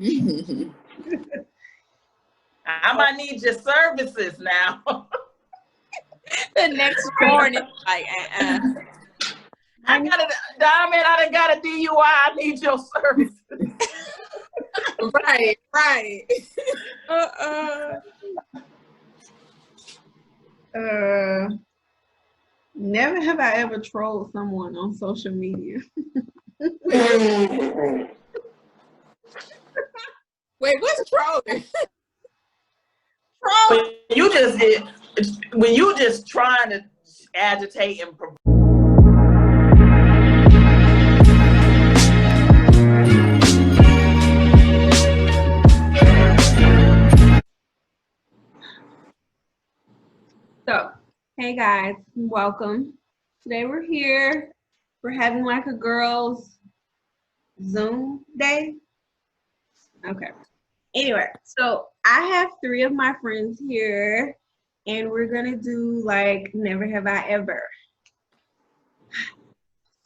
I might need your services now. The next morning, like, I got a Diamond. I done got a DUI. I need your services. Right. Never have I ever trolled someone on social media. Wait, what's trolling? When you just trying to agitate and provoke. So, hey guys, welcome. Today we're here. We're having like a girls' Zoom day. Okay. Anyway, so I have 3 of my friends here, and we're gonna do like never have I ever.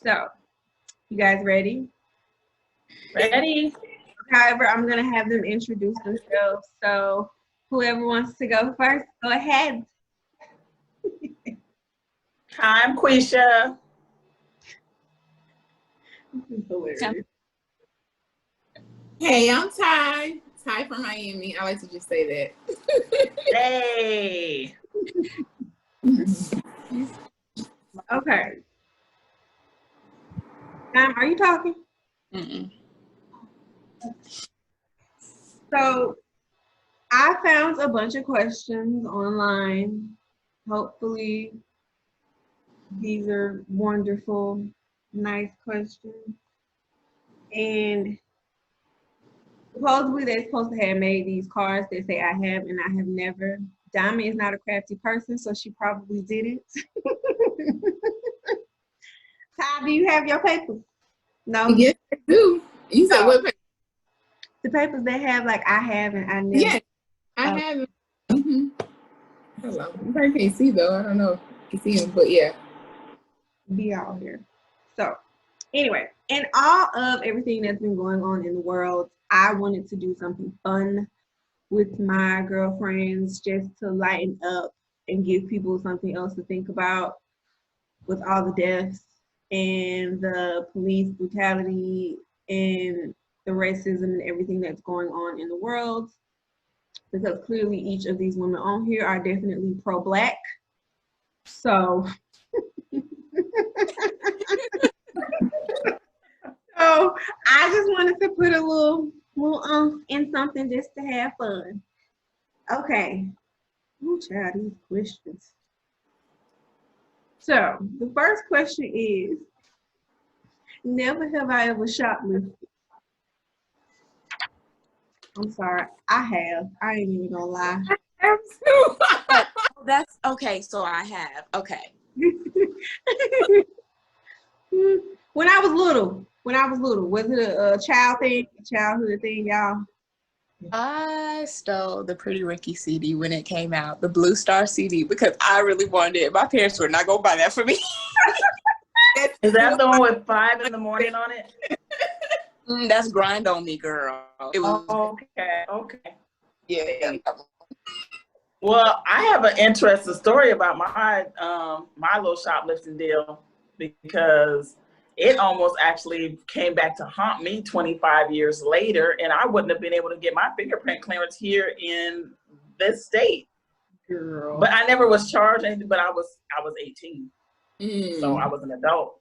So, you guys ready? Ready? However, I'm gonna have them introduce themselves. So, whoever wants to go first, go ahead. Hi, I'm Quisha. This is hilarious. Hey, I'm Ty. Ty from Miami. I like to just say that. Hey. Okay. Are you talking? mm-mm. So I found a bunch of questions online. Hopefully these are wonderful, nice questions. And supposedly they're supposed to have made these cards that say I have and I have never. Diamond is not a crafty person, so she probably didn't. Ty, do you have your papers? No? Yes, I do. You said what paper? The papers that have like I have and I never. Yes, I have it. Mm-hmm. Hello. You probably can't see though. I don't know if you can see them, but yeah. Be out here. So anyway, in all of everything that's been going on in the world, I wanted to do something fun with my girlfriends just to lighten up and give people something else to think about with all the deaths and the police brutality and the racism and everything that's going on in the world. Because clearly each of these women on here are definitely pro-Black. So so I just wanted to put a little in something just to have fun. Okay. Ooh, child, these questions. So the first question is, never have I ever shoplifted. I'm sorry, I have. I ain't even gonna lie. I have too. Oh, that's okay. So I have. Okay. When I was little, was it a child thing, a childhood thing, y'all? I stole the Pretty Ricky CD when it came out, the Blue Star CD, because I really wanted it. My parents were not gonna buy that for me. Is that the one with 5 in the morning on it? That's Grind on Me, girl. It was Okay. yeah. Well, I have an interesting story about my little shoplifting deal, because it almost actually came back to haunt me 25 years later, and I wouldn't have been able to get my fingerprint clearance here in this state. Girl. But I never was charged anything, but I was 18. Mm. So I was an adult.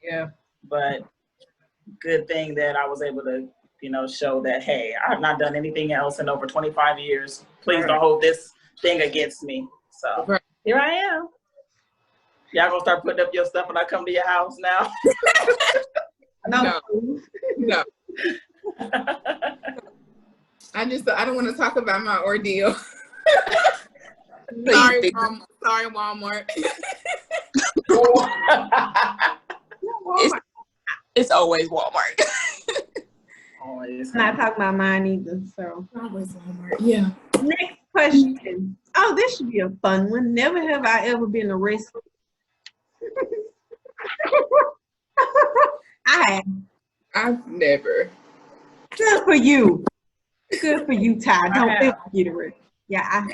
Yeah. But good thing that I was able to, show that, hey, I have not done anything else in over 25 years. Please don't hold this thing against me. So here I am. Y'all gonna start putting up your stuff when I come to your house now? No. I don't want to talk about my ordeal. Sorry, Walmart. It's always Walmart. Always. I'm not talking about mine either. So Always Walmart. Yeah. next question. Oh, this should be a fun one. Never have I ever been arrested. I have. I've never. Good for you. Good for you, Ty. I Don't have. ever get it right. Yeah, I have.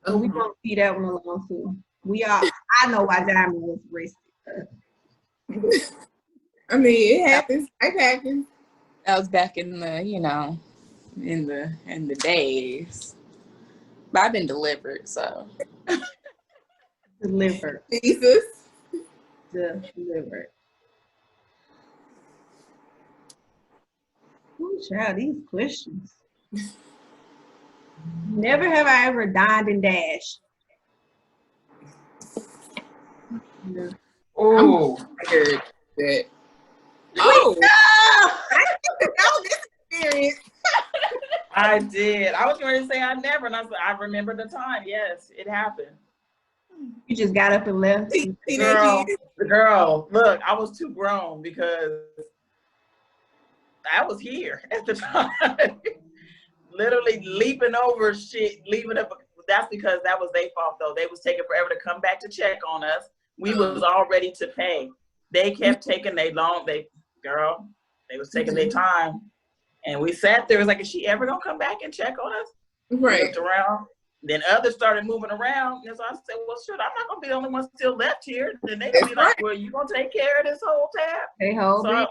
But we won't see that one alone too. I know why Diamond was arrested. I mean, it happens. It happens. That was back in the, in the days. But I've been delivered, so. Delivered. Jesus. Delivered. Oh, child, these questions. Never have I ever dined and dashed. No. Oh, I heard that. Oh, No! I didn't know this experience. I did. I was going to say I never, and I said I remember the time. Yes, it happened. You just got up and left. See that Girl, kid? girl, look, I was too grown because I was here at the time. Literally leaping over shit, leaving up. That's because that was their fault though. They was taking forever to come back to check on us. We was all ready to pay. They kept taking they was taking their time. And we sat there, it was like, is she ever gonna come back and check on us? We Right. looked around. Then others started moving around. And so I said, well, shit, I'm not gonna be the only one still left here. Then they be like, well, you gonna take care of this whole tab? Hey, hold So it.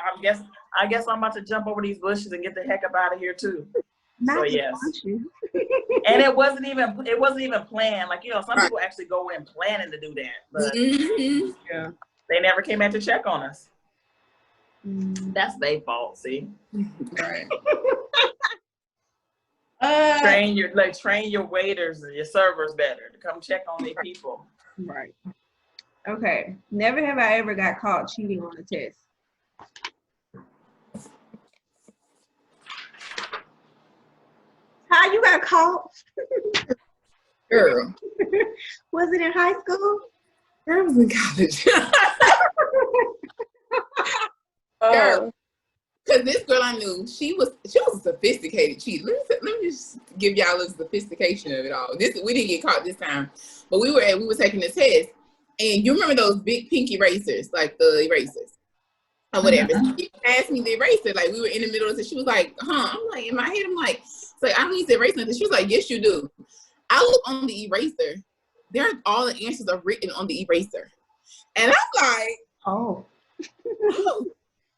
I guess I'm about to jump over these bushes and get the heck up out of here too. Not So to yes. punch you. And it wasn't even planned. Like, some people actually go in planning to do that, but Mhm. Yeah. they never came out to check on us. Mm. That's their fault. See, Right. train your waiters and your servers better to come check on their people. Right. Okay. Never have I ever got caught cheating on a test. How you got caught? Girl. Was it in high school? I was in college. Oh. Girl. Because this girl I knew, she was a sophisticated cheater. Let me just give y'all the sophistication of it all. We didn't get caught this time, but we were taking the test, and you remember those big pink erasers, like the erasers or whatever. Mhm. She passed me the eraser, like we were in the middle of it. She was like, "Huh?" I'm like, in my head, I'm like, "So I don't need to erase nothing." She was like, "Yes, you do." I look on the eraser. All the answers are written on the eraser, and I'm like, Oh. "Oh."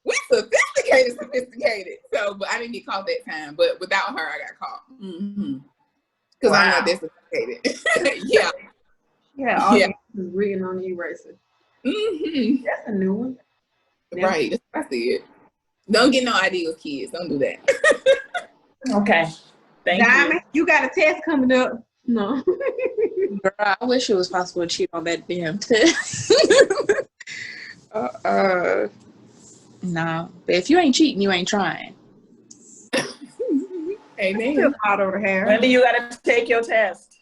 We sophisticated. So, but I didn't get caught that time. But without her, I got caught. Because I'm not that sophisticated. Yeah. Yeah, all Yeah. the answers written on the eraser. Mm-hmm. That's a new one. Yeah. Right. That's what I said. Don't get no ideas, kids. Don't do that. Okay. Thank Diamond, you got a test coming up. No. Girl, I wish it was possible to cheat on that damn test. No. But if you ain't cheating, you ain't trying. Amen. Still hot over you. here. When do you got to take your test?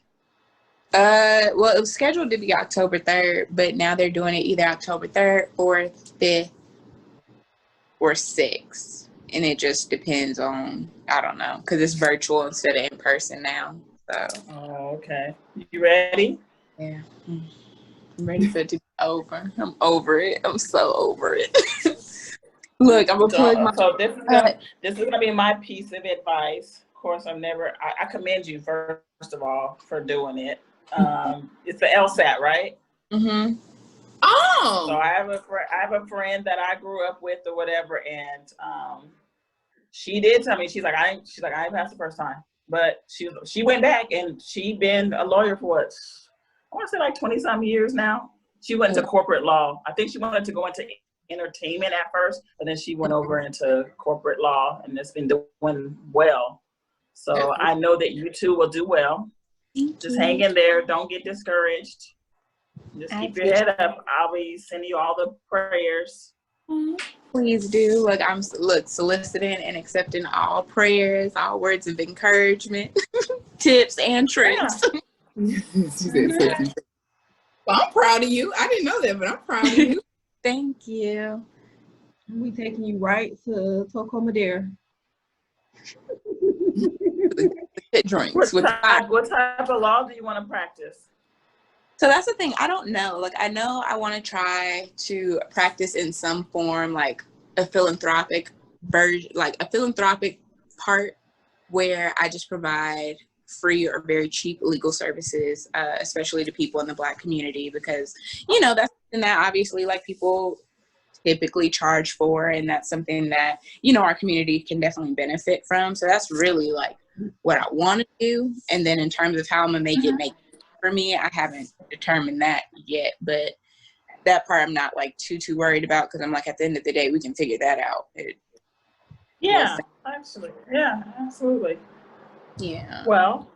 Well, it was scheduled to be October 3rd, but now they're doing it either October 3rd, 4th, 5th, or 6th. And it just depends on, I don't know, because it's virtual instead of in person now. So, Oh, okay. You ready? yeah. I'm ready for it to be over. I'm over it. I'm so over it. Look, I'm going to plug my... So this is gonna be my piece of advice. Of course, I commend you first of all for doing it. It's the LSAT, right? Mm-hmm. Oh. So I have a friend that I grew up with or whatever, and she did tell me, she's like I ain't passed the first time, but she went back and she been a lawyer for what, I want to say like 20 some years now. She went to corporate law. I think she wanted to go into entertainment at first, but then she went over into corporate law and it's been doing well. So I know that you two will do well. Just hang in there. Don't get discouraged. Just keep your head up. I'll be sending you all the prayers. Please do. Look, I'm soliciting and accepting all prayers, all words of encouragement, tips and tricks. She said, well, I'm proud of you. I didn't know that, but I'm proud of you. Thank you. We taking you right to Toco Madera. Good drinks. What type of law do you want to practice? So that's the thing. I don't know. Like, I know I want to try to practice in some form, like a philanthropic version, like a philanthropic part where I just provide free or very cheap legal services, especially to people in the Black community, because, you know, that's something that obviously like people typically charge for, and that's something that, you know, our community can definitely benefit from. So that's really like what I want to do. And then in terms of how I'm gonna make it make for me, I haven't determined that yet, but that part I'm not like too worried about, because I'm like, at the end of the day, we can figure that out. Yeah, absolutely. Yeah, absolutely. Yeah. Well,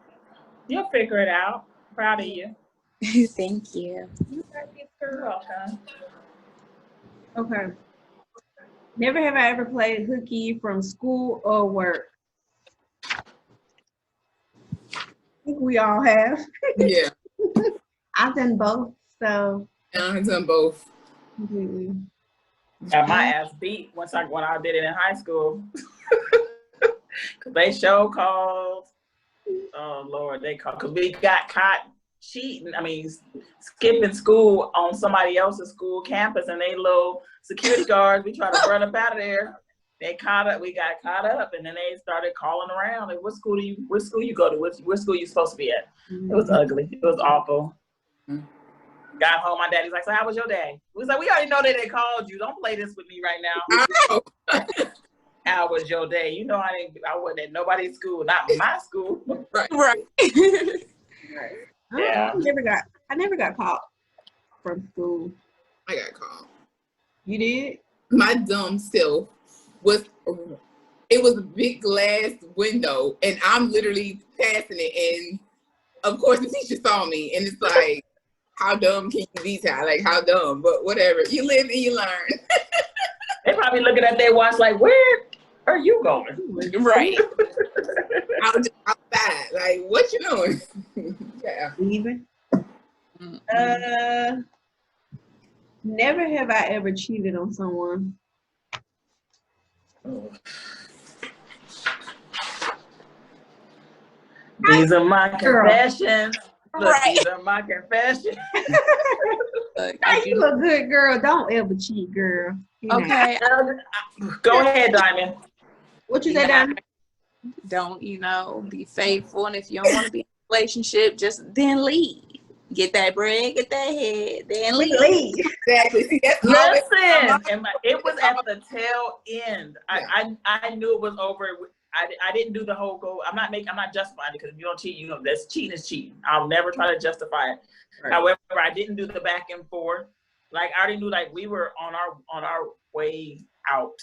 you'll figure it out. Proud of you. Thank you. You're welcome. Okay. Never have I ever played hooky from school or work. I think we all have. Yeah, I've done both, so I've done both. completely. Got my ass beat when I did it in high school. Cause they show called. Oh Lord, they called, cause we got caught cheating. I mean, skipping school on somebody else's school campus, and they little security guards. We tried to run up out of there. They caught up. We got caught up, and then they started calling around. Like, what school you go to? What school you supposed to be at? It was ugly. It was awful. Got home, my daddy's like, "So how was your day?" We was like, "We already know that they called you. Don't play this with me right now." Oh, How was your day? You know, I wasn't at nobody's school, not my school. Right. Yeah. I never got caught from school. I got called. You did? My dumb self it was a big glass window, and I'm literally passing it, and of course the teacher saw me, and it's like, how dumb can you be, Ty? Like, how dumb? But whatever, you live and you learn. They probably looking at their watch like, where are you going? Right. I was just outside, like, what you doing? Yeah. Even. Never have I ever cheated on someone. These are my Girl. confessions. Look, Right. these are my confessions. Look, Hey, you a good girl. Don't ever cheat, girl. You know. okay. Go ahead, Diamond. What you say, Diamond? Don't, you know, be faithful. And if you don't want to be in a relationship, just then leave. Get that bread, get that head, then leave. Exactly. See, that's always Listen, it was at the tail end. I knew it was over. I didn't do the whole go. I'm not justifying it, because if you don't cheat, you know that's cheating is cheating. I'll never try to justify it. Right. However, I didn't do the back and forth. Like, I already knew, like, we were on our way out.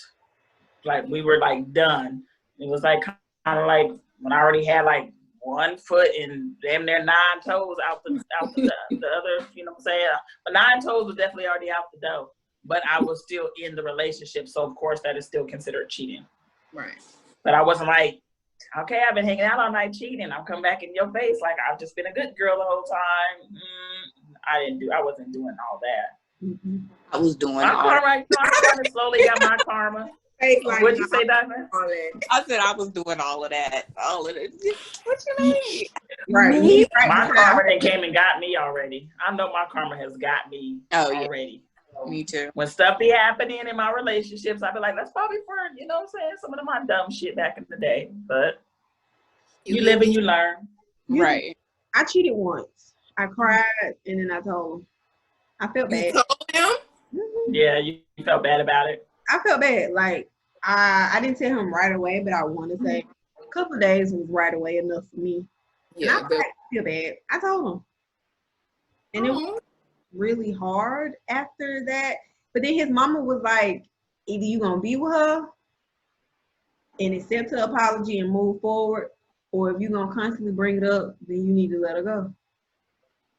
Like, we were like done. It was like kind of like when I already had like 1 foot and damn near 9 toes out the other, you know what I'm saying? But 9 toes was definitely already out the door. But I was still in the relationship, so of course that is still considered cheating. right. But I wasn't like, okay, I've been hanging out all night cheating. I'm coming back in your face like I've just been a good girl the whole time. I wasn't doing all that. Mm-hmm. I was doing My all karma, I kind of slowly got my karma. What'd you say, Diamond? I said I was doing all of that. All of it. What you mean? Right. Me? My karma that came and got me already. I know my karma has got me already. So Me too. when stuff be happening in my relationships, I be like, that's probably for, you know what I'm saying, some of my dumb shit back in the day. But you live and you learn. Right. I cheated once. I cried and then I told him. I felt bad. You told him? Mhm. Yeah, you felt bad about it. I felt bad. Like, I didn't tell him right away, but I want to say a couple of days was right away enough for me. Yeah. And I feel bad. I told him. And it was really hard after that. But then his mama was like, either you gonna be with her and accept her apology and move forward, or if you're gonna constantly bring it up, then you need to let her go.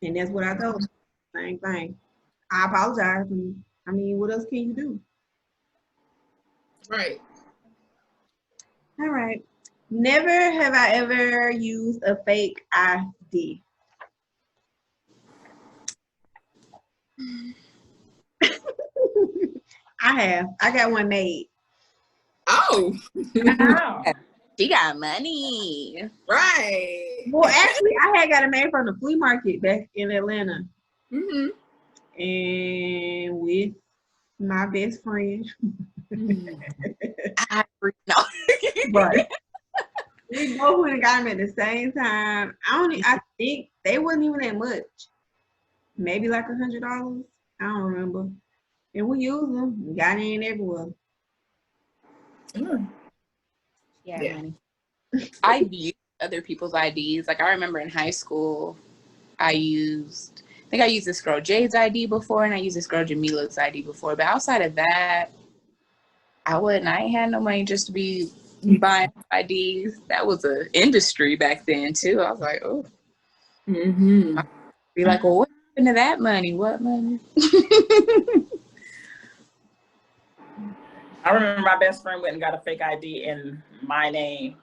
And that's what I told him. Same thing. I apologize. And, I mean, what else can you do? Right. All right. Never have I ever used a fake ID. I have. I got one made. Oh, Wow. She got money. right. Well, actually, I had got it made from the flea market back in Atlanta. Mm-hmm. And with my best friend. I know. Right. We both went and got them at the same time. I think they wasn't even that much. Maybe like $100. I don't remember. And we used them. We got in everywhere. Yeah. Money. I've used other people's IDs. Like I remember in high school, I think I used this girl Jade's ID before, and I used this girl Jamila's ID before. But outside of that, I ain't had no money just to be buying IDs. That was an industry back then too. I was like, oh. Mm-hmm. Be like, well, what happened to that money? What money? I remember my best friend went and got a fake ID in my name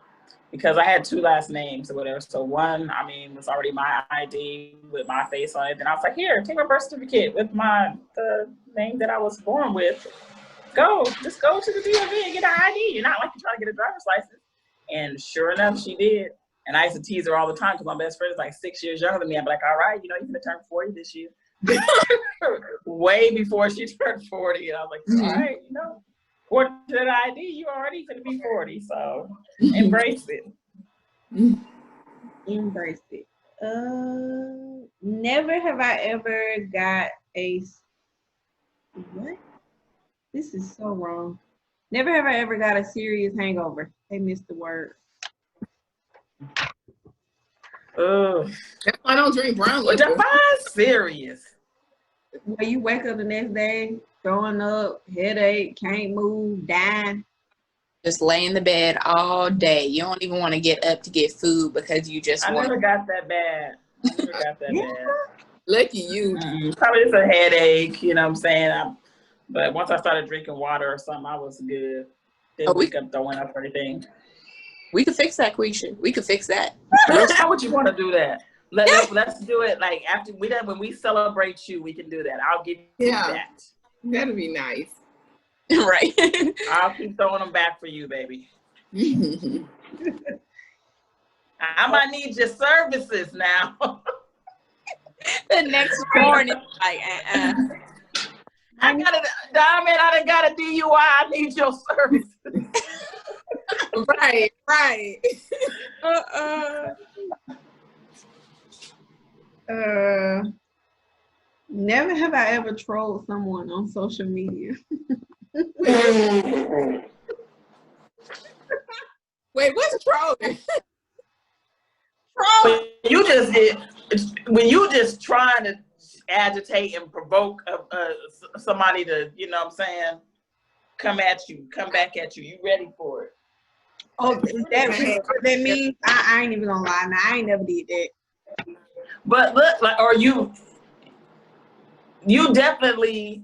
because I had 2 last names or whatever. So one, was already my ID with my face on it. Then I was like, here, take my birth certificate with the name that I was born with. Just go to the DMV and get an ID. You're not like you're trying to get a driver's license. And sure enough, she did. And I used to tease her all the time because my best friend is like 6 years younger than me. I'm like, all right, you're going to turn 40 this year. Way before she turned 40. And I was like, all right, according to that ID, you already going to be 40. So embrace it. Embrace it. Never have I ever got what? This is so wrong. Never have I ever got a serious hangover. They missed the word. That's why I don't drink brown liquor. liquor. Define serious. When you wake up the next day, throwing up, headache, can't move, dying. Just lay in the bed all day. You don't even want to get up to get food because you just want. I never got that bad. Bad. Lucky you. Probably just a headache, you know what I'm saying? But once I started drinking water or something, I was good. Didn't wake up throwing up or anything. We could fix that, Quisha. We could fix that. How would you want to do that? Let's do it like after when we celebrate you, we can do that. I'll give you that. That'd be nice. Right. I'll keep throwing them back for you, baby. I might need your services now. The next morning, like, I got a Diamond. I done got a DUI. I need your services. Right. Never have I ever trolled someone on social media. Wait, what's trolling? When you just trying to agitate and provoke somebody to, you know what I'm saying, come back at you. You ready for it? Oh, that means I ain't even gonna lie. Now, I ain't never did that. But look, or you definitely,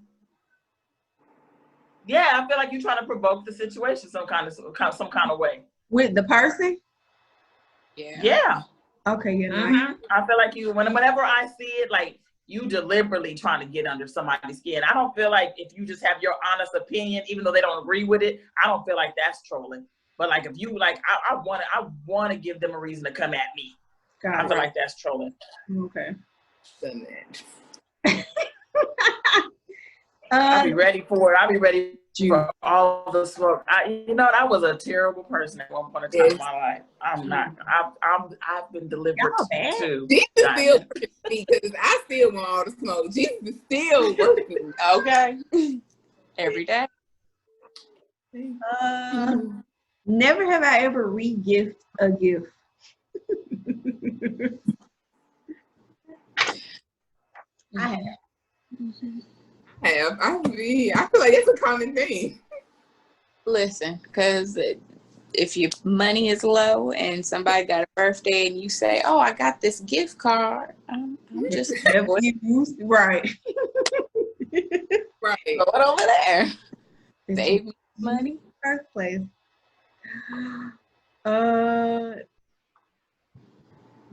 I feel like you're trying to provoke the situation some kind of way. With the person? Yeah. Okay, yeah. Mm-hmm. I feel like whenever I see it, like you deliberately trying to get under somebody's skin. I don't feel like if you just have your honest opinion, even though they don't agree with it, I don't feel like that's trolling. But like if you like, I want to give them a reason to come at me. I feel like that's trolling. Okay. Done that. I'll be ready for it. I'll be ready for all the smoke. I was a terrible person at one point in time in my life. I'm not. I've been delivered too. Jesus still working because I still want all the smoke. Jesus is still working. Okay. Every day. Never have I ever re-gift a gift. I have. I feel like it's a common thing. Listen, because if your money is low and somebody got a birthday and you say, "Oh, I got this gift card," I'm just right. Right. Go over there. Save me money. First place.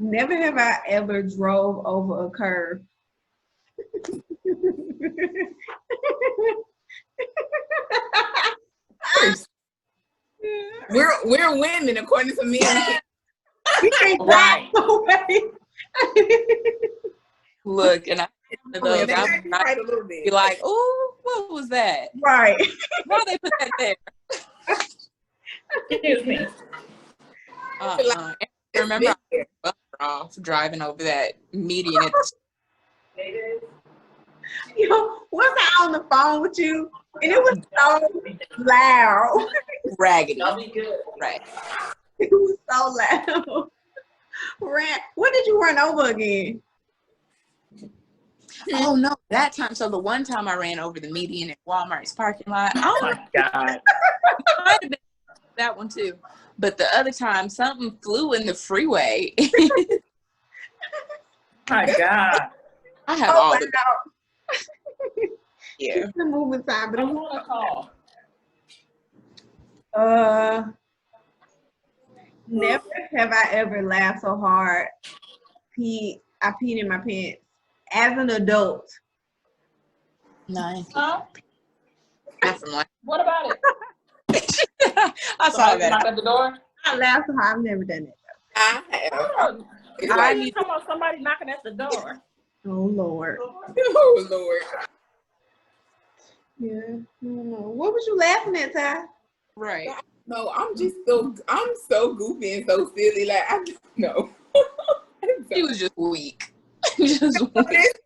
Never have I ever drove over a curb. We're women, according to me. We can't right. Look, and I be like, "Oh, what was that?" Right. Why they put that there? Excuse me. I remember I was off driving over that median at the Yo, was I on the phone with you? And it was so loud. raggedy. Right. It was so loud. What did you run over again? Oh no, that time. So the one time I ran over the median at Walmart's parking lot. Oh my God. Might have been that one too. But the other time, something flew in the freeway. My God. I have all the Yeah. yeah. The movement time, but I it was want to call. never have I ever laughed so hard. I peed in my pants as an adult. Nice. Huh? Not from like What about it? I saw that. Knock at the door. I laughed so hard. I've never done it. I have. Oh, It's I like, need talking about somebody knocking at the door. Oh Lord. oh Lord. Yeah. I don't know. What was you laughing at, Ty? Right. No, I'm so goofy and so silly. Like I just know. He was just weak. Just weak.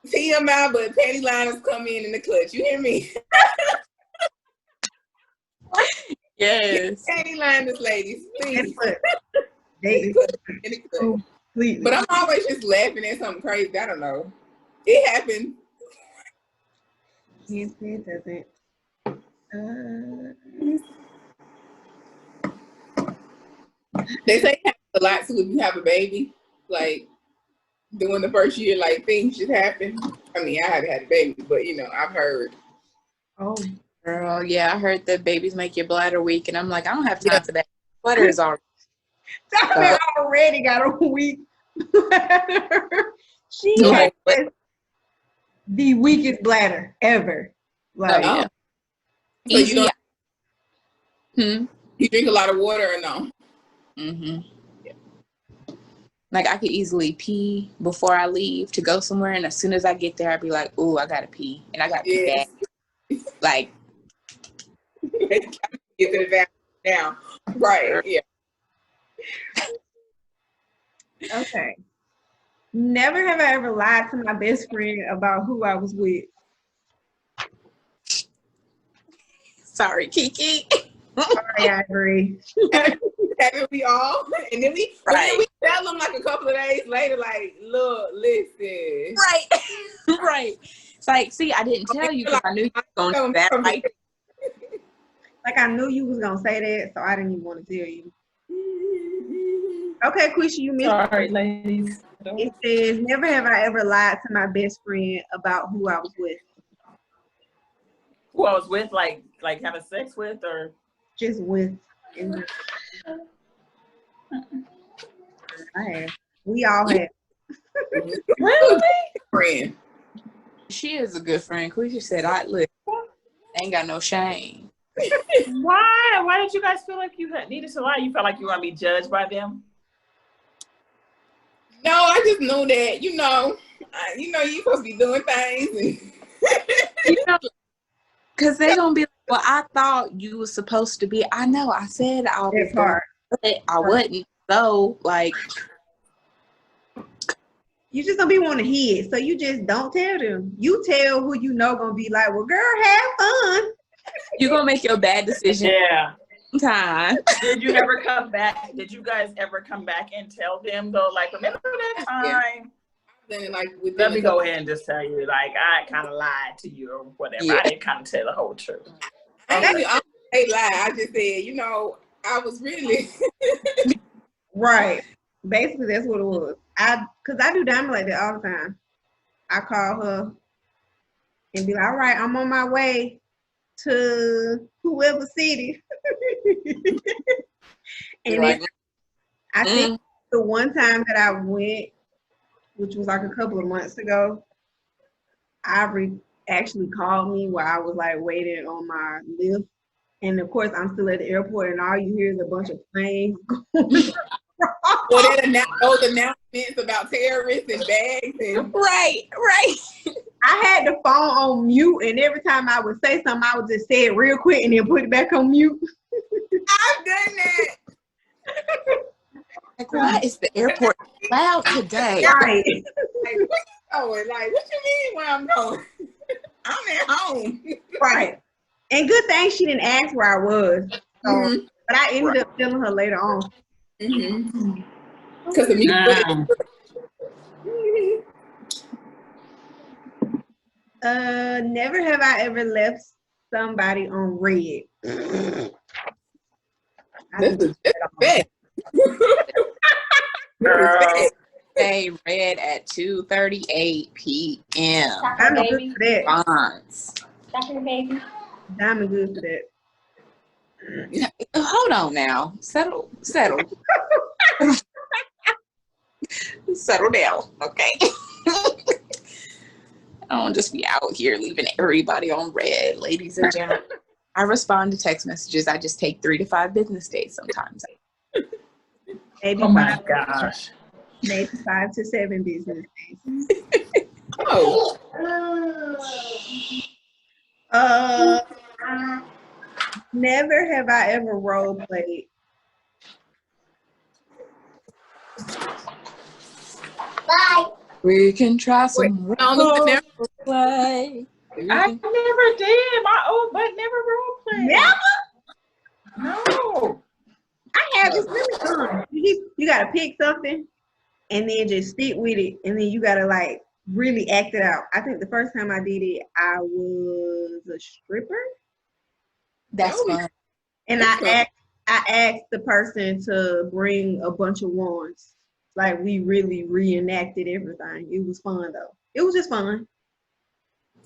TMI, but panty liners come in the clutch. You hear me? Yes. Panty liners, ladies, please. They In the clutch. completely. But I'm always just laughing at something crazy. I don't know. It happened. Yes, it doesn't. They say it happens a lot too if you have a baby. Like during the first year, like things just happen. I mean, I haven't had a baby, but you know, I've heard. Oh, Girl, yeah, I heard that babies make your bladder weak, and I'm like, I don't have time for that. Bladder is already. Tyler already got a weak bladder. She Like, has the weakest bladder ever. Like, yeah. So Easy. you don't, Hmm. you drink a lot of water or no? Mm-hmm. Like I could easily pee before I leave to go somewhere, and as soon as I get there, I'd be like, "Ooh, I gotta pee," and I gotta pee Yes. bad. Like, Get to the bathroom now. Right. Yeah. okay. Never have I ever lied to my best friend about who I was with. sorry, Kiki. Sorry, I agree. Haven't we all? And then we, but then we tell them like a couple of days later, like, look, listen. Right, right. It's like, see, I didn't tell you because I knew you were going to do that. Right? Like I knew you was gonna say that, so I didn't even want to tell you. Okay, Quisha, you missed. Sorry, ladies. It says, never have I ever lied to my best friend about who I was with. Who I was with, like having sex with, or Just with. I have. We all have. really? Friend. She is a good friend. Quisha said, I ain't got no shame. Why? Why did you guys feel like you needed to lie? You felt like you were gonna be judged by them? No, I just know that, you know, you're supposed to be doing things. You know, because they're going to be like, well, I thought you were supposed to be. I know, I said I was That part. but I wasn't. So, like, You just don't be wanting to hear it, so you just don't tell them. You tell who you know gonna be like, well, girl, have fun. you're going to make your bad decision Yeah. time. Did you ever come back? Did you guys ever come back and tell them though? Like, remember that time? Then, like, within Let me go ahead and just tell you, like, I kind of lied to you or whatever. Yeah. I didn't kind of tell the whole truth. I don't say lie. I just said, you know, I was really. Right. Basically, that's what it was. Cause I do Diamond like that all the time. I call her and be like, all right, I'm on my way to whoever city. And Like, then I think the one time that I went, which was like a couple of months ago, Ivory actually called me while I was like waiting on my lift. And of course, I'm still at the airport, and all you hear is a bunch of planes going. Well, those announcements about terrorists and bags and. right. I had the phone on mute, and every time I would say something, I would just say it real quick and then put it back on mute. I've done that. Like, why is the airport loud today? Right. Like, where you going? Like, what you mean where I'm going? I'm at home. Right. And good thing she didn't ask where I was. So, Mhm. but I ended up telling her later on. Mhm. Because the music. Never have I ever left somebody on red. This is bad. Girl. Say red at 2:38 p.m. I'm good for that. Fonts. Chocolate baby. I'm good for that. Hold on now. Settle. Settle down, okay? I don't just be out here leaving everybody on red, ladies and gentlemen. I respond to text messages. I just take 3 to 5 business days sometimes. Maybe Oh my gosh. maybe 5 to 7 business days. Oh. Never have I ever role played. Bye. We can try some Wait, on the never- role play. I never did. My old butt never role played. No. I have. It's really fun. You gotta pick something and then just stick with it, and then you gotta like really act it out. I think the first time I did it, I was a stripper, That's fun. and I asked the person to bring a bunch of wands. Like we really reenacted everything. It was fun though. It was just fun.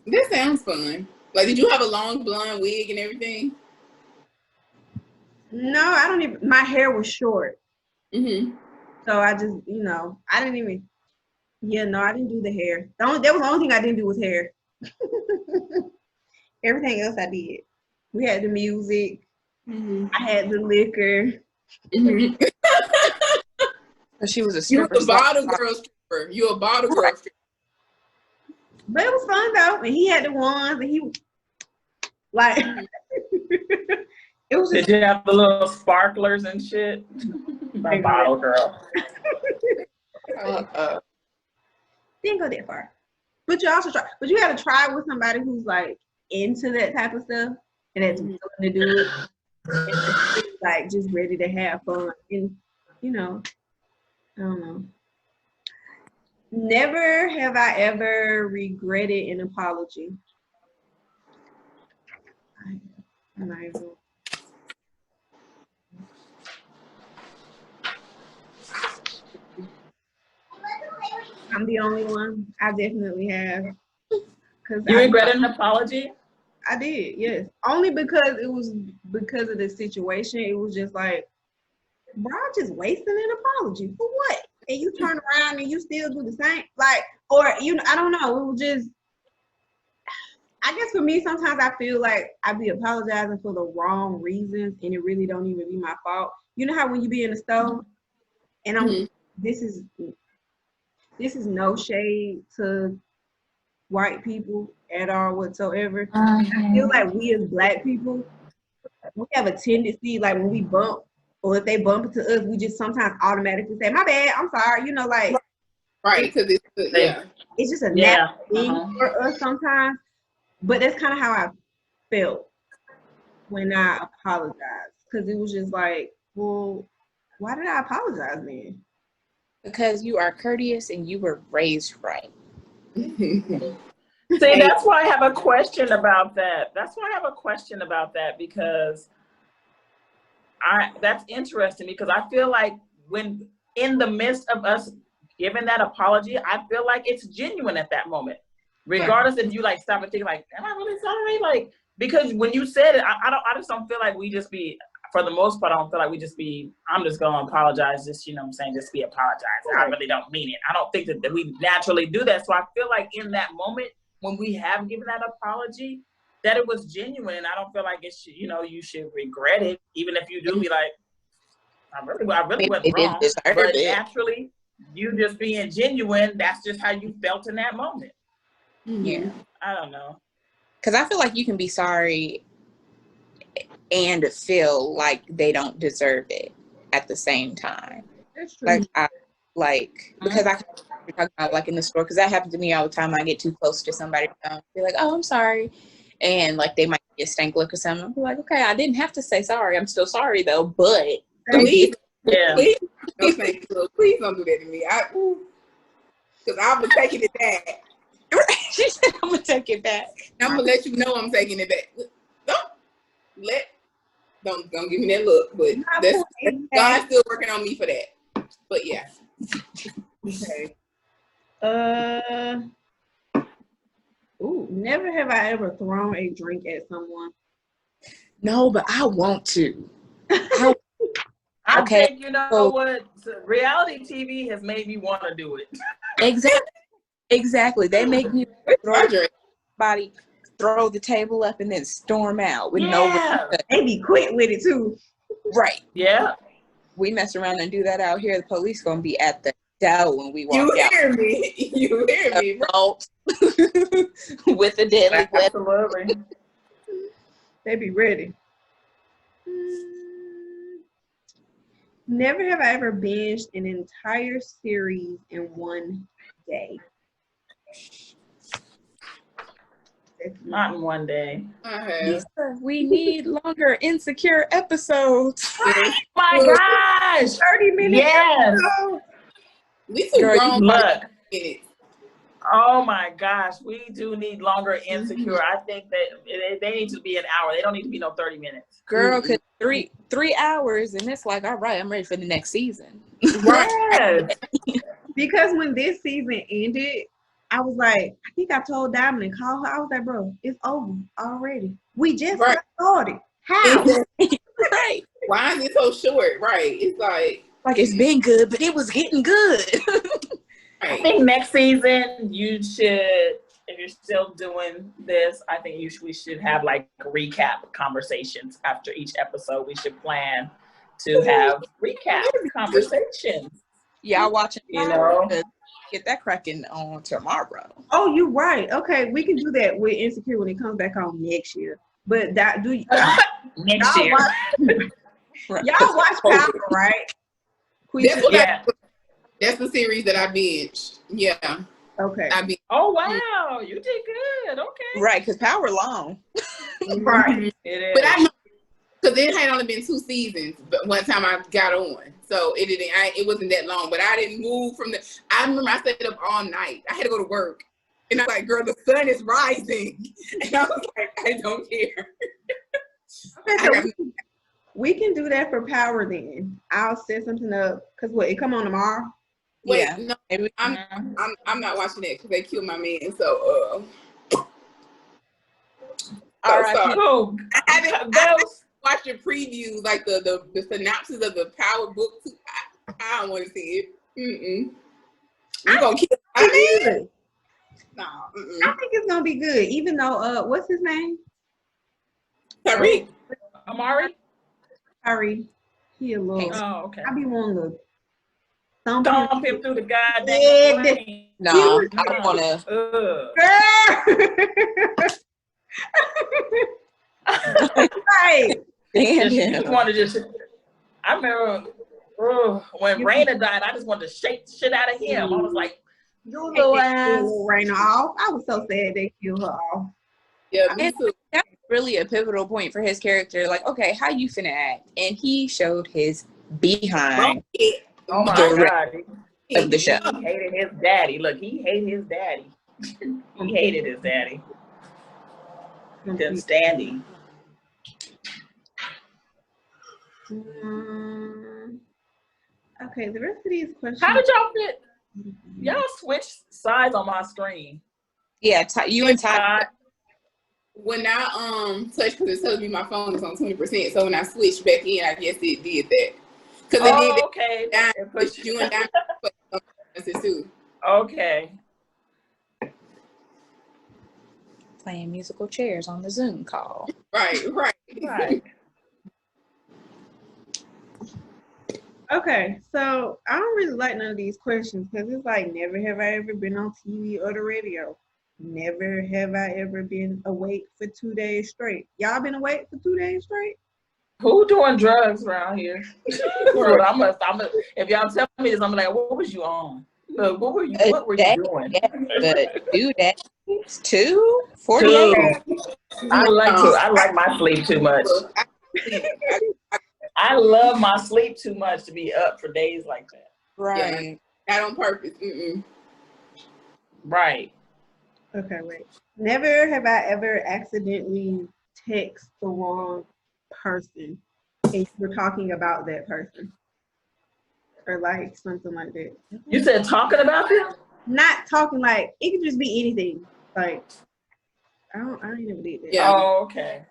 That sounds fun. Like, did you have a long blonde wig and everything? No, I don't even. My hair was short, Mm-hmm. so I just, I didn't even. Yeah, no, I didn't do the hair. That was the only thing I didn't do was hair. Everything else I did. We had the music. Mm-hmm. I had the liquor. Mm-hmm. She was a You stripper. a bottle girl stripper. You a bottle girl stripper. But it was fun though. And he had the ones and he like it was Did just you have the little sparklers and shit? My bottle girl. didn't go that far. But you also try but you gotta try with somebody who's like into that type of stuff and that's willing to do it. And that's like just ready to have fun. And I don't know. Never have I ever regretted an apology. I'm not even. I'm the only one. I definitely have. Cause You regretted an apology? I did, yes. Only because it was because of the situation. It was just like, bro, I'm just wasting an apology for what? And you turn around and you still do the same, like, or I don't know. It was just, I guess for me, sometimes I feel like I be apologizing for the wrong reasons, and it really don't even be my fault. You know how when you be in the store, and this is no shade to white people at all whatsoever. I feel like we as Black people, we have a tendency, like when we bump, or if they bump into us, we just sometimes automatically say, "My bad, I'm sorry." Like, Right, because it's just a natural thing for us sometimes. But that's kind of how I felt when I apologized, because it was just like, well, why did I apologize then? Because you are courteous and you were raised right. See, that's why I have a question about that. Because that's interesting, because I feel like when in the midst of us giving that apology, I feel like it's genuine at that moment. Regardless if you like stop and think like, am I really sorry? Like, because when you said it, I just don't feel like we just be, for the most part, I don't feel like we just be, I'm just gonna apologize, just, you know what I'm saying, just be apologizing. I really don't mean it. I don't think that we naturally do that. So I feel like in that moment, when we have given that apology, that it was genuine, and I don't feel like it should, you should regret it, even if you do be like, I really went wrong. But naturally, you just being genuine, that's just how you felt in that moment. Yeah. I don't know. Because I feel like you can be sorry and feel like they don't deserve it at the same time. That's true. Because I you're talking about like in the store, because that happens to me all the time. I get too close to somebody, be like, "Oh, I'm sorry," and like they might get a stank look or something. I'll be like, "Okay, I didn't have to say sorry. I'm still sorry though." But Please, Yeah. please, no, thank you. Please don't do that to me. Because I'm gonna take it back. she said, "I'm gonna take it back." I'm gonna let you know I'm taking it back. Don't give me that look. But God's still working on me for that. But yeah. Okay. Never have I ever thrown a drink at someone. No, but I want to. I Okay, think, you know so- what? Reality TV has made me want to do it. Exactly. They make me Roger. throw the table up and then storm out with Yeah. They be quick with it too. right. Yeah. We mess around and do that out here. The police gonna be at the door when we walk You out. hear me? You hear me? Adult with a deadly weapon. Absolutely. They be ready. Never have I ever binged an entire series in one day. Not in one day. I have. We need longer insecure episodes. Yes. My gosh. 30 minutes. Yes. episode. We too Girl, grown. Look. Minutes. Oh my gosh. We do need longer insecure. I think that they need to be an hour. They don't need to be no 30 minutes. Girl, cause 3 hours and it's like, all right, I'm ready for the next season. Yes. Because when this season ended, I was like, I think I told Diamond and called her. I was like, bro, it's over already. We just Right. got started. How? Right. Why is it so short? Right. It's Like it's been good, but it was getting good. I right. think next season you should, if you're still doing this, I think we should have like recap conversations after each episode. We should plan to have recap conversations. Y'all watching, You know? get that cracking on tomorrow. Oh, you're right. Okay, we can do that with Insecure when it comes back on next year. But that do Next y'all year. watch, Right. y'all watch Power, right? That's what Yeah. that's the series that I binged. Yeah. Okay. I binged. Oh wow, you did good. Okay. Right, because Power long. Right. It is. But I know because it had only been 2 seasons, but one time I got on, so it didn't. It wasn't that long, but I didn't move from the. I remember I stayed up all night. I had to go to work, and I was like, "Girl, the sun is rising," and I was like, "I don't care." Okay, so we can do that for Power then. I'll set something up because what it come on tomorrow. Wait, Yeah. no, Maybe- I'm not watching that because they killed my man. So, All right. sorry. Cool. I haven't Ghost. watched the previews, like the synopsis of the Power book. I don't want to see it. You gonna kill my man? Good. No. I think it's gonna be good, even though what's his name? Tariq. Amari? Sorry, he a little. Oh, okay. I be wanting to thump Stomp him through the goddamn Yeah. brain. No, I don't want to. Right. stand You him. just want to just. I remember when Raina died. I just wanted to shake the shit out of him. I was like, "You little ass." Raina off. I was so sad they killed her off. Yeah, me And too. that's really a pivotal point for his character. Like, okay, how you finna act? And he showed his behind Oh my The god, of the show. he hated his daddy. Look, he hated his daddy. He hated his daddy. Couldn't stand him. Okay, the rest of these questions. How did y'all fit? Y'all switched sides on my screen. Yeah, you and Ty. Uh, When I touched, because it tells me my phone is on 20%. So when I switched back in, I guess it did that. Because it did that. okay. It Pushed pushed you and I too. Okay. Playing musical chairs on the Zoom call. Right. Right. Okay, so I don't really like none of these questions because it's like, never have I ever been on TV or the radio. Never have I ever been awake for 2 days straight. Y'all been awake for 2 days straight? Who doing drugs around here? Well, if y'all tell me this, I'm like, what was you on? Look, what were you doing? Yeah, but do that. It's 2:48. Dude, I like my sleep too much. I love my sleep too much to be up for days like that. Right. Yeah, not on purpose. Mm-mm. Right. Okay, wait. Never have I ever accidentally text the wrong person and we're talking about that person. Or like something like that. You said talking about them? Not talking like it could just be anything. Like I ain't never did that. Yeah. Oh, okay.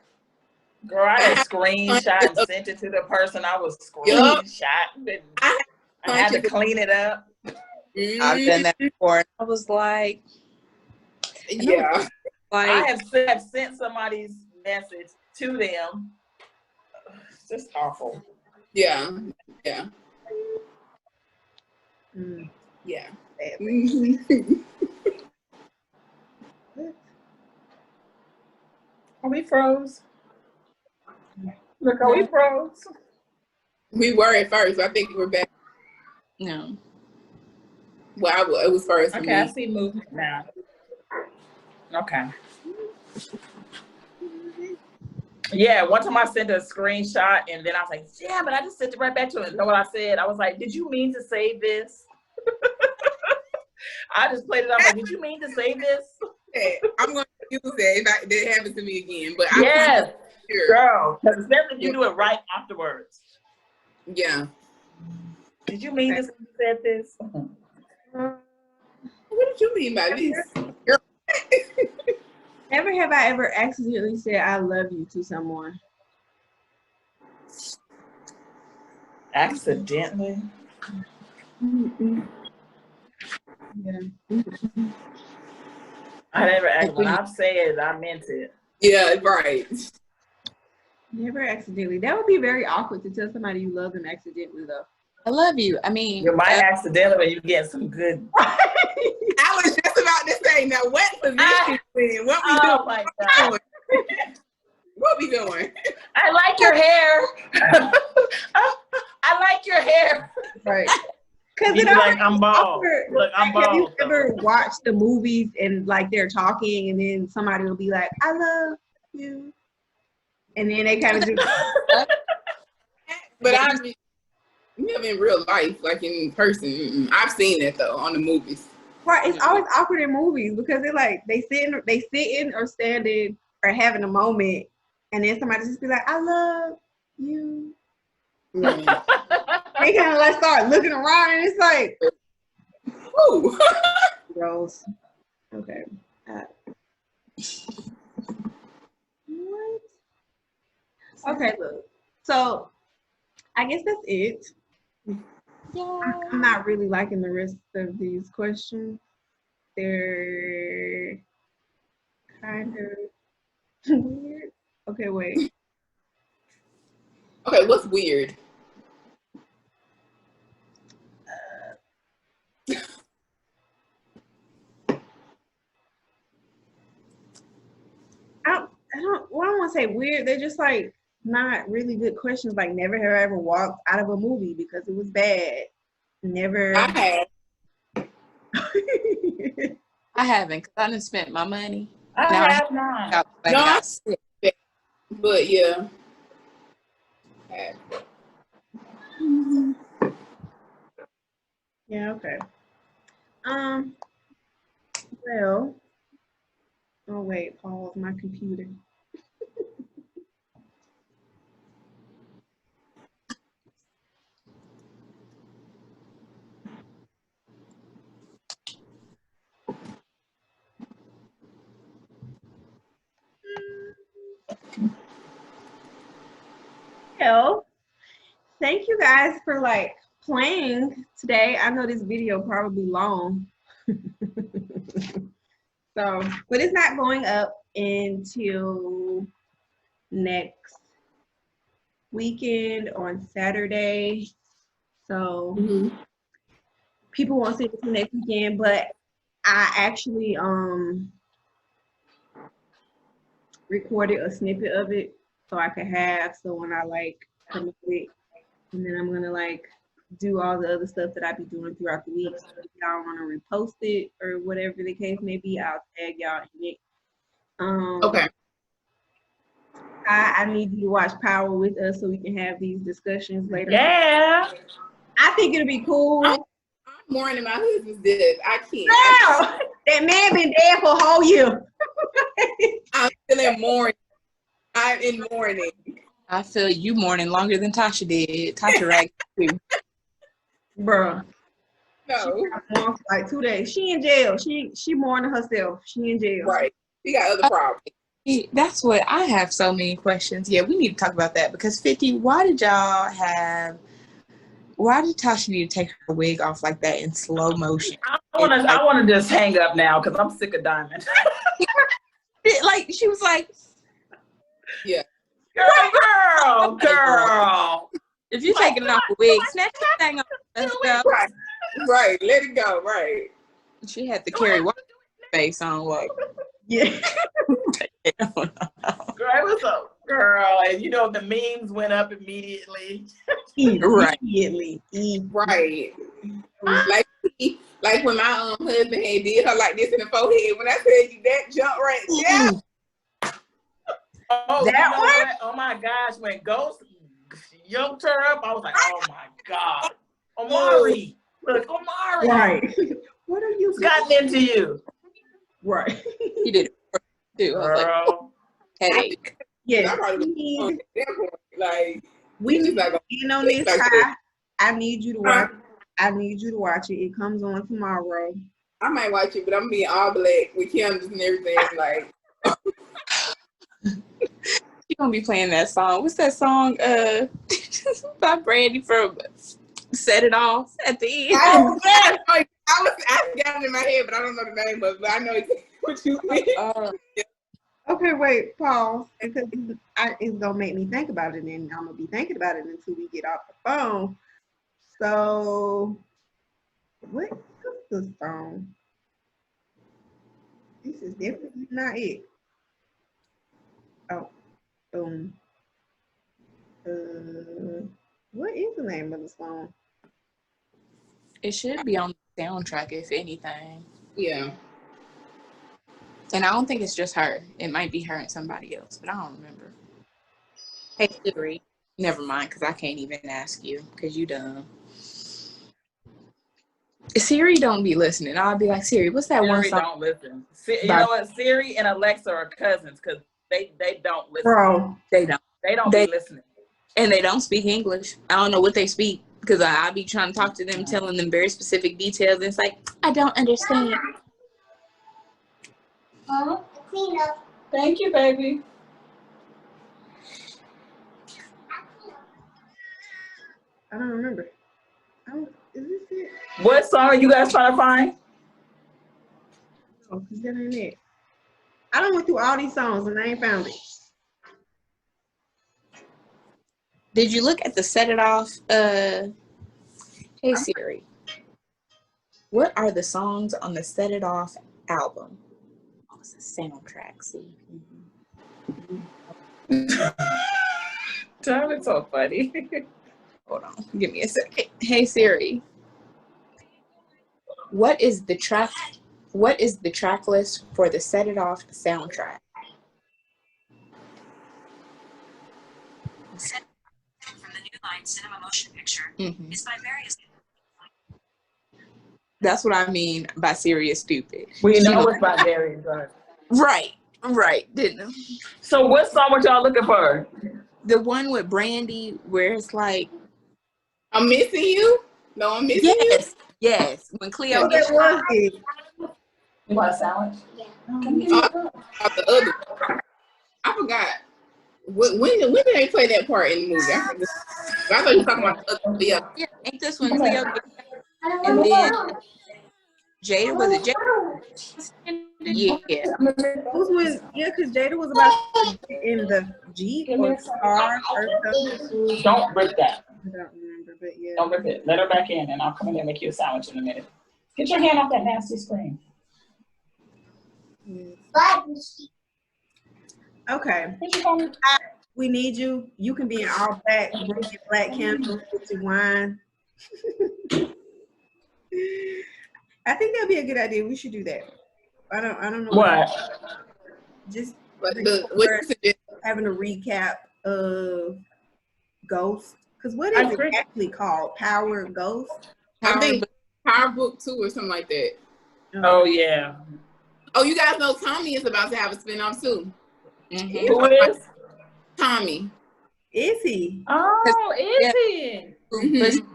Girl, I had screenshot and sent it to the person I was screenshot. I had to clean it up. I've done that before. I was like, Yeah. I have sent somebody's message to them. It's just awful. Yeah. Yeah. Mm. Yeah. Are we froze? Look, are we froze? We were at first. I think we're back. no. Well, it was first for Okay, I me. see movement now. Okay. Yeah, one time I sent a screenshot and then I was like, yeah, but I just sent it right back to him. You know what I said? I was like, did you mean to say this? I just played it up like, did you mean to say this? I'm going to use that if that happens to me again. But Yes, sure. girl. Because especially if you do it right afterwards. Yeah. Did you mean to say this? What did you mean by this? Never have I ever accidentally said I love you to someone. Accidentally? Yeah. I never, when I've said it, I meant it. Yeah, right. Never accidentally. That would be very awkward to tell somebody you love them accidentally though. I love you. I mean, You might accidentally when you get some good. I was just about to say, now what position we in? What we Oh doing? my God. What we doing? I like your hair. I like your hair. Right. Because You it be always like, I'm bald. awkward. Look, I'm Like, have you bald. ever watched the movies and like they're talking and then somebody will be like, I love you. And then they kind of just But I mean, never in real life, like in person. Mm-mm. I've seen it though on the movies. right. It's always awkward in movies because they're like they sitting or standing or having a moment, and then somebody just be like, I love you. Right. They kind of like start looking around and it's like, Ooh. gross. Okay. What? Okay, look. So I guess that's it. I'm not really liking the rest of these questions. They're kind of weird. Okay, wait. Okay, what's weird? I don't want to say weird. They're just like not really good questions. Like never have I ever walked out of a movie because it was bad. Never. I have. I haven't because I done spent my money. I Now have not. Like, No, I I- got sick. But yeah. I have. Yeah. Okay. Well. Oh wait. Pause. My computer. Well, thank you guys for like playing today. I know this video probably long. So, but it's not going up until next weekend on Saturday. So people won't see it until next weekend, but I actually recorded a snippet of it so I could have. So when I like promote it, and then I'm gonna like do all the other stuff that I be doing throughout the week. So if y'all want to repost it or whatever the case may be, I'll tag y'all in it. Okay. I need you to watch Power with us so we can have these discussions later. Yeah. I think it'll be cool. I'm mourning my husband's death. I can't. Girl, that man been dead for a whole year. I'm still in mourning. I'm in mourning. I feel you mourning longer than Tasha did. Tasha right too. Bruh. No. She got for like 2 days. She in jail. She mourning herself. She in jail. Right. He got other problems. That's what I have so many questions. Yeah, we need to talk about that because 50, why did Tasha need to take her wig off like that in slow motion? I wanna just hang up now because I'm sick of Diamond. Like she was like, Yeah. Girl. if you're taking off a wig, snatch that thing off. Let's go. Right. Right. Let it go. Right. She had the Carrie White face on like Yeah. Girl, it was a girl, and you know the memes went up immediately. Right. Immediately. Right. Like when my husband had did her like this in the forehead. When I tell you that jump right there. Oh, That you know one? what? Oh my gosh, when Ghost yoked her up, I was like, oh my God. Omari. Look, Omari. Right. What are you What's gotten into you? Right. He did it too. I was like, Girl. headache. Yes. I probably was at that point. Like We just need like to get on this like high. I need you to watch. I need you to watch it. It comes on tomorrow. I might watch it, but I'm being all black with cameras and everything. Like She gonna be playing that song. What's that song? By Brandy from Set It Off at the end. I got it in my head, but I don't know the name of it. But I know exactly what you mean. Okay, wait, pause. Because it's gonna make me think about it, and I'm gonna be thinking about it until we get off the phone. So, what's the song? This is definitely not it. Oh, what is the name of the song? It should be on the soundtrack, if anything. Yeah. And I don't think it's just her. It might be her and somebody else, but I don't remember. Hey Siri. Never mind, because I can't even ask you, because you dumb. Siri don't be listening. I'll be like, Siri, what's that Siri one song? don't listen. You know what? Siri and Alexa are cousins because they don't listen. Bro, They don't. Be listening. And they don't speak English. I don't know what they speak because I be trying to talk to them, telling them very specific details. And it's like, I don't understand. Clean up. Thank you, baby. I don't remember. Is this it? What song are you guys trying to find? Oh, because that ain't it. I done went through all these songs and I ain't found it. Did you look at the Set It Off? Hey Siri. What are the songs on the Set It Off album? Oh, it's a soundtrack. See. Damn, it's so funny. Hold on. Give me a second. Hey Siri. What is the track list for the Set It Off soundtrack? From the New Line Cinema Motion Picture is by various. That's what I mean by Siri is stupid. We know it's by Darius, right? Right. Didn't I? So what song were y'all looking for? The one with Brandy where it's like, I'm missing you. No, I'm missing you. Yes. When Cleo Oh, gets that was it. You want a sandwich? Yeah. The other. I forgot. When did they play that part in the movie? I thought you were talking about the other. Yeah. ain't this when Cleo gets, and then Jada, was it Jada? Yeah. It was when, because Jada was about to get in the Jeep or car or something. Don't break that. I don't remember, but yeah. Don't rip it. Let her back in, and I'll come in there and make you a sandwich in a minute. Get your hand off that nasty screen. But Okay. Where'd you go? We need you. You can be in all black, bring your black candles with your wine. I think that'd be a good idea. We should do that. I don't know. What? Just But what you suggest? having a recap of Ghost. Because what is I it agree. actually called? Power Ghost? I think Power Book 2 or something like that. Oh yeah. Oh, you guys know Tommy is about to have a spinoff too. Mhm. Who is? Tommy. Is he? Oh, is Yeah. he? But the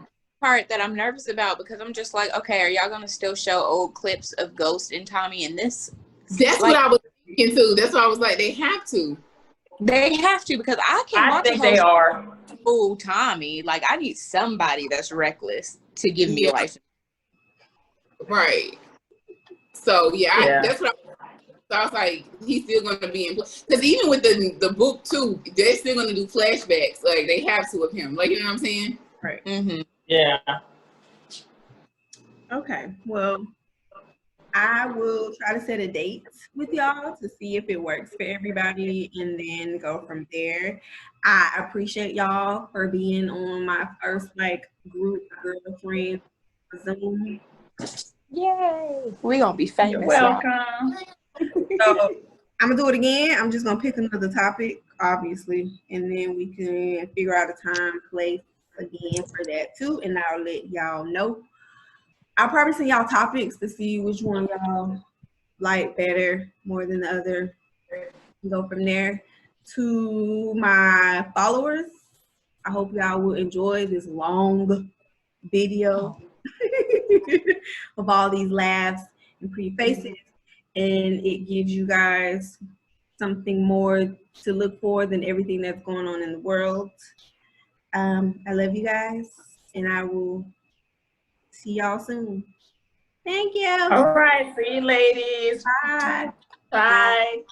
part that I'm nervous about, because I'm just like, okay, are y'all gonna still show old clips of Ghost and Tommy in this? That's Like- what I was thinking too. That's why I was like, they have to. They have to, because I can't I watch think a they whole are. full Tommy. Like, I need somebody that's reckless to give me a license. Right. So Yeah. that's what I was like, he's still going to be in, because even with the book too, they're still going to do flashbacks. Like, they have to of him. Like, you know what I'm saying? Right. Mm-hmm. Yeah. Okay. Well, I will try to set a date with y'all to see if it works for everybody and then go from there. I appreciate y'all for being on my first group girlfriend Zoom. Yay! We're gonna be famous. You're y'all. welcome. So I'm gonna do it again. I'm just gonna pick another topic, obviously, and then we can figure out a time, place again for that too, and I'll let y'all know. I'll probably send y'all topics to see which one y'all like better, more than the other. And go from there. To my followers, I hope y'all will enjoy this long video of all these laughs and pretty faces, and it gives you guys something more to look for than everything that's going on in the world. I love you guys, and I will see y'all soon. Thank you. All right. See you, ladies. Bye. Bye.